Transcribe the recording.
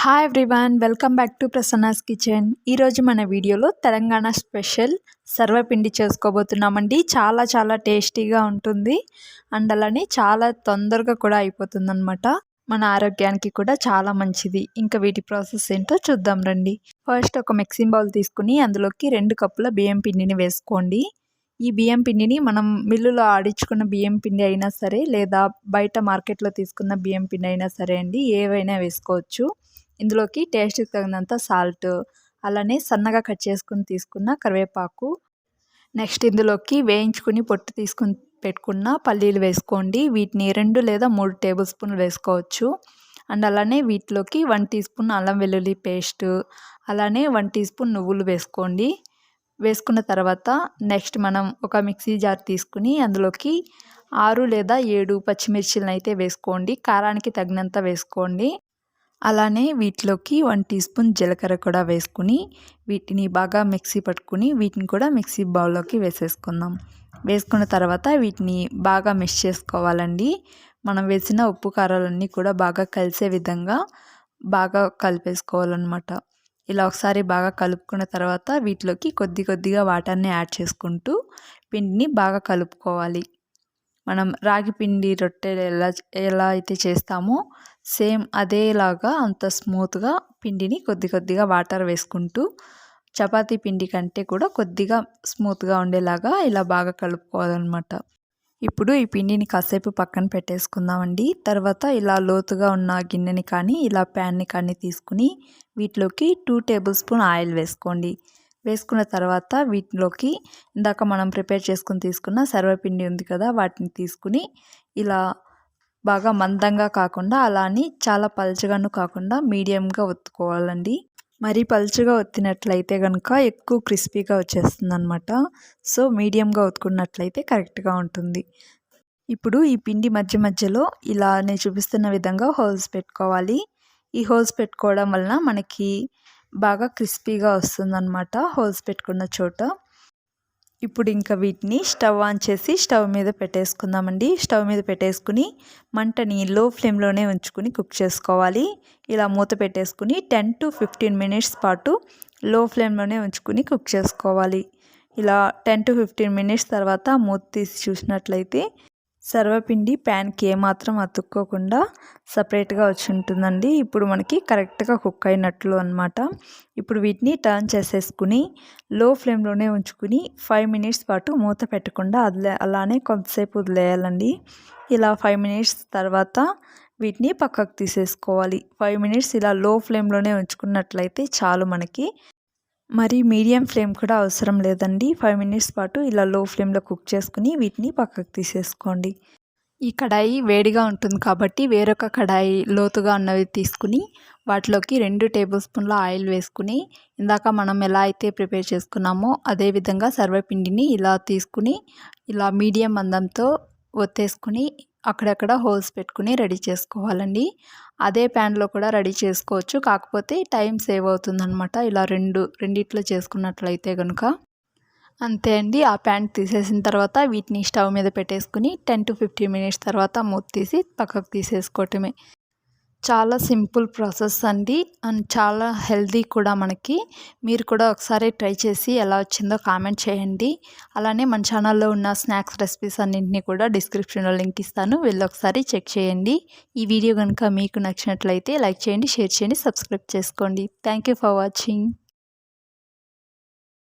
Hi everyone, welcome back to Prasanna's kitchen. ఈరోజు మన వీడియోలో తెలంగాణ స్పెషల్ సర్వపిండి చేసుకోబోతున్నామండి. చాలా చాలా టేస్టీగా ఉంటుంది అండ్ అలానే చాలా తొందరగా కూడా అయిపోతుంది అనమాట. మన ఆరోగ్యానికి కూడా చాలా మంచిది. ఇంకా వీటి ప్రాసెస్ ఏంటో చూద్దాం రండి. ఫస్ట్ ఒక మిక్సింగ్ బౌల్ తీసుకుని అందులోకి 2 కప్పుల బియ్యం పిండిని వేసుకోండి. ఈ బియ్యం పిండిని మనం మిల్లులో ఆడించుకున్న బియ్యం పిండి అయినా సరే, లేదా బయట మార్కెట్లో తీసుకున్న బియ్యం పిండి అయినా సరే అండి, ఏవైనా వేసుకోవచ్చు. ఇందులోకి టేస్ట్కి తగినంత సాల్ట్, అలానే సన్నగా కట్ చేసుకుని తీసుకున్న కరివేపాకు, నెక్స్ట్ ఇందులోకి వేయించుకుని పొట్టు తీసుకుని పెట్టుకున్న పల్లీలు వేసుకోండి. వీటిని 2 లేదా 3 టేబుల్ స్పూన్లు వేసుకోవచ్చు. అండ్ అలానే వీటిలోకి 1 టీ స్పూన్ అల్లం వెల్లుల్లి పేస్ట్, అలానే 1 టీ స్పూన్ నువ్వులు వేసుకోండి. వేసుకున్న తర్వాత నెక్స్ట్ మనం ఒక మిక్సీ జార్ తీసుకుని అందులోకి 6 లేదా 7 పచ్చిమిర్చిలను అయితే వేసుకోండి. కారానికి తగినంత వేసుకోండి. అలానే వీటిలోకి 1 టీ స్పూన్ జీలకర్ర కూడా వేసుకుని వీటిని బాగా మిక్సీ పట్టుకుని వీటిని కూడా మిక్సీ బౌల్లోకి వేసేసుకుందాం. వేసుకున్న తర్వాత వీటిని బాగా మిక్స్ చేసుకోవాలండి. మనం వేసిన ఉప్పు కారాలన్నీ కూడా బాగా కలిసే విధంగా బాగా కలిపేసుకోవాలన్నమాట. ఇలా ఒకసారి బాగా కలుపుకున్న తర్వాత వీటిలోకి కొద్దిగా వాటర్ని యాడ్ చేసుకుంటూ పిండిని బాగా కలుపుకోవాలి. మనం రాగి పిండి రొట్టెలు ఎలా అయితే చేస్తామో సేమ్ అదేలాగా అంత స్మూత్గా పిండిని కొద్దిగా వాటర్ వేసుకుంటూ చపాతీ పిండి కంటే కూడా కొద్దిగా స్మూత్గా ఉండేలాగా ఇలా బాగా కలుపుకోవాలన్నమాట. ఇప్పుడు ఈ పిండిని కాసేపు పక్కన పెట్టేసుకుందామండి. తర్వాత ఇలా లోతుగా ఉన్న గిన్నెని కానీ ఇలా ప్యాన్ని కానీ తీసుకుని వీటిలోకి 2 టేబుల్ స్పూన్ ఆయిల్ వేసుకోండి. వేసుకున్న తర్వాత వీటిలోకి ఇందాక మనం ప్రిపేర్ చేసుకుని తీసుకున్న సర్వపిండి ఉంది కదా, వాటిని తీసుకుని ఇలా బాగా మందంగా కాకుండా అలానే చాలా పల్చగాను కాకుండా మీడియంగా ఒత్తుకోవాలండి. మరీ పల్చగా ఒత్తినట్లయితే కనుక ఎక్కువ క్రిస్పీగా వచ్చేస్తుంది అనమాట. సో మీడియంగా ఒత్తుకున్నట్లయితే కరెక్ట్గా ఉంటుంది. ఇప్పుడు ఈ పిండి మధ్యలో ఇలా నేను చూపిస్తున్న విధంగా హోల్స్ పెట్టుకోవాలి. ఈ హోల్స్ పెట్టుకోవడం వలన మనకి బాగా క్రిస్పీగా వస్తుందన్నమాట హోల్స్ పెట్టుకున్న చోట. ఇప్పుడు ఇంకా వీటిని స్టవ్ ఆన్ చేసి స్టవ్ మీద పెట్టేసుకుందామండి. స్టవ్ మీద పెట్టేసుకుని మంటని లో ఫ్లేమ్లోనే ఉంచుకుని కుక్ చేసుకోవాలి. ఇలా మూత పెట్టేసుకుని 10 to 15 మినిట్స్ పాటు లో ఫ్లేమ్లోనే ఉంచుకుని కుక్ చేసుకోవాలి. ఇలా 10 to 15 మినిట్స్ తర్వాత మూత తీసి చూసినట్లయితే సర్వపిండి ప్యాన్కి ఏమాత్రం అతుక్కోకుండా సపరేట్గా వచ్చి ఉంటుందండి. ఇప్పుడు మనకి కరెక్ట్గా కుక్ అయినట్లు అనమాట. ఇప్పుడు వీటిని టర్న్ చేసేసుకుని లో ఫ్లేమ్లోనే ఉంచుకుని 5 మినిట్స్ పాటు మూత పెట్టకుండా అలానే కొంతసేపు వదిలేయాలండి. ఇలా 5 మినిట్స్ తర్వాత వీటిని పక్కకు తీసేసుకోవాలి. 5 మినిట్స్ ఇలా లో ఫ్లేమ్లోనే ఉంచుకున్నట్లయితే చాలు మనకి. మరి మీడియం ఫ్లేమ్ కూడా అవసరం లేదండి. 5 మినిట్స్ పాటు ఇలా లో ఫ్లేమ్లో కుక్ చేసుకుని వీటిని పక్కకు తీసేసుకోండి. ఈ కడాయి వేడిగా ఉంటుంది కాబట్టి వేరొక కడాయి లోతుగా ఉన్నవి తీసుకుని వాటిలోకి 2 టేబుల్ స్పూన్ల ఆయిల్ వేసుకుని ఇందాక మనం ఎలా అయితే ప్రిపేర్ చేసుకున్నామో అదేవిధంగా సర్వపిండిని ఇలా తీసుకుని ఇలా మీడియం మందంతో ఒత్తేసుకుని అక్కడక్కడ హోల్స్ పెట్టుకుని రెడీ చేసుకోవాలండి. అదే ప్యాన్లో కూడా రెడీ చేసుకోవచ్చు, కాకపోతే టైం సేవ్ అవుతుందన్నమాట. ఇలా రెండిట్లో చేసుకున్నట్లయితే కనుక అంతే అండి. ఆ ప్యాన్ తీసేసిన తర్వాత వీటిని స్టవ్ మీద పెట్టేసుకుని 10 to 15 మినిట్స్ తర్వాత మూత తీసి పక్కకు తీసేసుకోవటమే. చాలా సింపుల్ ప్రాసెస్ అండి అండ్ చాలా హెల్దీ కూడా మనకి. మీరు కూడా ఒకసారి ట్రై చేసి ఎలా వచ్చిందో కామెంట్ చేయండి. అలానే మన ఛానల్లో ఉన్న స్నాక్స్ రెసిపీస్ అన్నింటినీ కూడా డిస్క్రిప్షన్లో లింక్ ఇస్తాను, వెళ్ళి ఒకసారి చెక్ చేయండి. ఈ వీడియో కనుక మీకు నచ్చినట్లయితే లైక్ చేయండి, షేర్ చేయండి, సబ్స్క్రైబ్ చేసుకోండి. Thank you for watching.